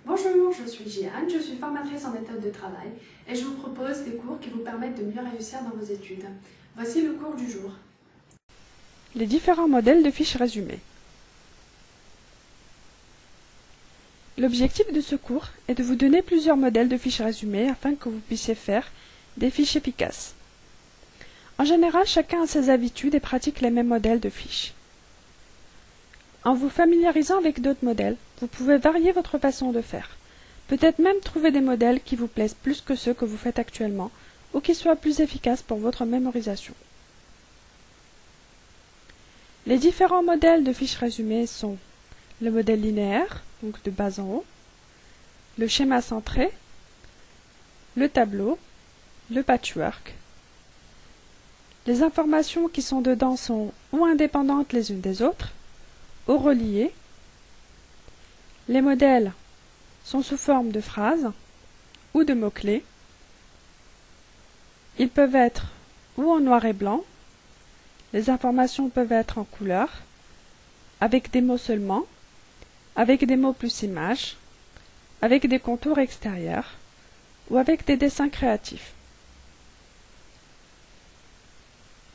Bonjour, je suis Jeanne, je suis formatrice en méthode de travail et je vous propose des cours qui vous permettent de mieux réussir dans vos études. Voici le cours du jour. Les différents modèles de fiches résumées. L'objectif de ce cours est de vous donner plusieurs modèles de fiches résumées afin que vous puissiez faire des fiches efficaces. En général, chacun a ses habitudes et pratique les mêmes modèles de fiches. En vous familiarisant avec d'autres modèles, vous pouvez varier votre façon de faire. Peut-être même trouver des modèles qui vous plaisent plus que ceux que vous faites actuellement ou qui soient plus efficaces pour votre mémorisation. Les différents modèles de fiches résumées sont le modèle linéaire, donc de bas en haut, le schéma centré, le tableau, le patchwork. Les informations qui sont dedans sont ou indépendantes les unes des autres, ou reliées. Les modèles sont sous forme de phrases ou de mots-clés. Ils peuvent être ou en noir et blanc. Les informations peuvent être en couleur, avec des mots seulement, avec des mots plus images, avec des contours extérieurs ou avec des dessins créatifs.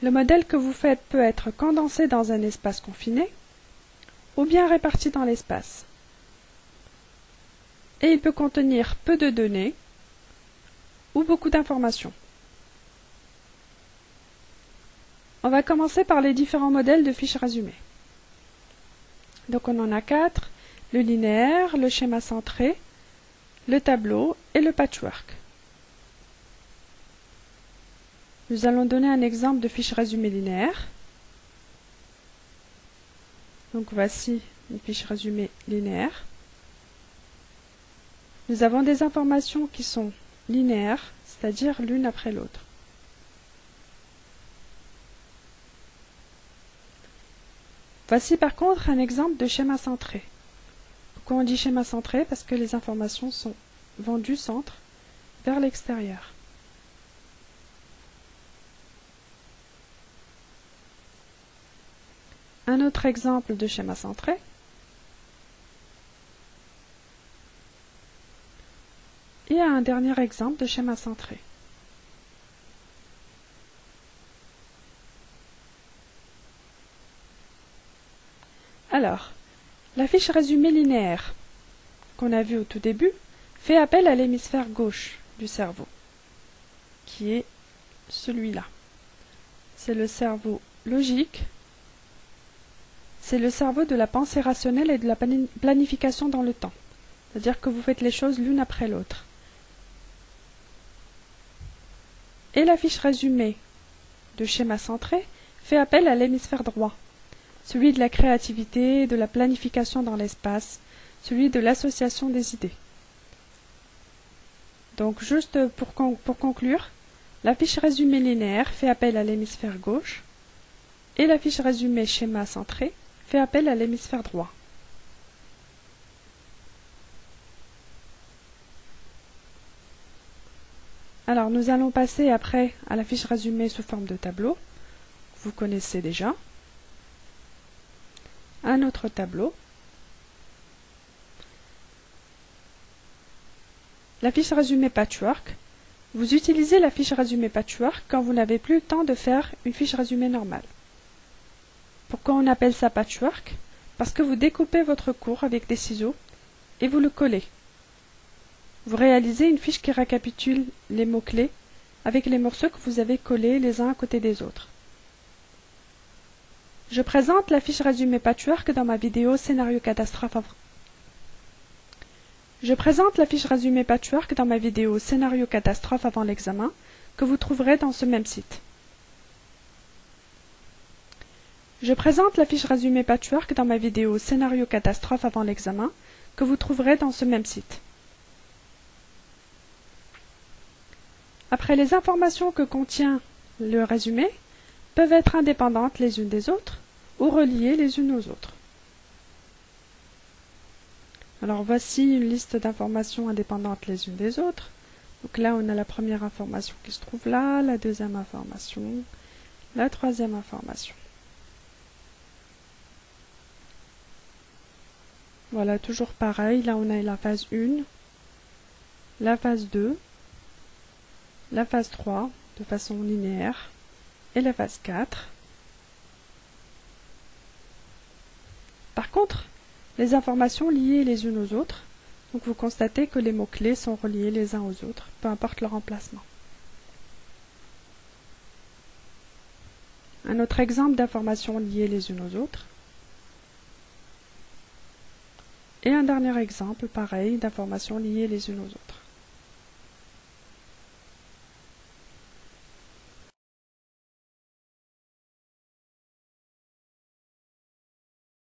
Le modèle que vous faites peut être condensé dans un espace confiné ou bien réparti dans l'espace. Et il peut contenir peu de données ou beaucoup d'informations. On va commencer par les différents modèles de fiches résumées. Donc on en a 4, le linéaire, le schéma centré, le tableau et le patchwork. Nous allons donner un exemple de fiche résumée linéaire. Donc voici une fiche résumée linéaire. Nous avons des informations qui sont linéaires, c'est-à-dire l'une après l'autre. Voici par contre un exemple de schéma centré. Pourquoi on dit schéma centré? Parce que les informations vont du centre vers l'extérieur. Un autre exemple de schéma centré. Et un dernier exemple de schéma centré. Alors, la fiche résumée linéaire qu'on a vue au tout début fait appel à l'hémisphère gauche du cerveau, qui est celui-là. C'est le cerveau logique, c'est le cerveau de la pensée rationnelle et de la planification dans le temps. C'est-à-dire que vous faites les choses l'une après l'autre. Et la fiche résumée de schéma centré fait appel à l'hémisphère droit, celui de la créativité, de la planification dans l'espace, celui de l'association des idées. Donc juste pour conclure, la fiche résumée linéaire fait appel à l'hémisphère gauche et la fiche résumée schéma centré fait appel à l'hémisphère droit. Alors nous allons passer après à la fiche résumée sous forme de tableau, que vous connaissez déjà. Un autre tableau. La fiche résumée patchwork. Vous utilisez la fiche résumée patchwork quand vous n'avez plus le temps de faire une fiche résumée normale. Pourquoi on appelle ça patchwork? Parce que vous découpez votre cours avec des ciseaux et vous le collez. Vous réalisez une fiche qui récapitule les mots-clés avec les morceaux que vous avez collés les uns à côté des autres. Je présente la fiche résumée patchwork dans ma vidéo scénario catastrophe avant. Je présente la fiche résumée patchwork dans ma vidéo scénario catastrophe avant l'examen que vous trouverez dans ce même site. Je présente la fiche résumée patchwork dans ma vidéo scénario catastrophe avant l'examen que vous trouverez dans ce même site. Après, les informations que contient le résumé peuvent être indépendantes les unes des autres ou reliées les unes aux autres. Alors voici une liste d'informations indépendantes les unes des autres. Donc là on a la première information qui se trouve là, la deuxième information, la troisième information. Voilà, toujours pareil. Là, on a la phase 1, la phase 2, la phase 3 de façon linéaire et la phase 4. Par contre, les informations liées les unes aux autres, donc vous constatez que les mots-clés sont reliés les uns aux autres, peu importe leur emplacement. Un autre exemple d'informations liées les unes aux autres. Et un dernier exemple, pareil, d'informations liées les unes aux autres.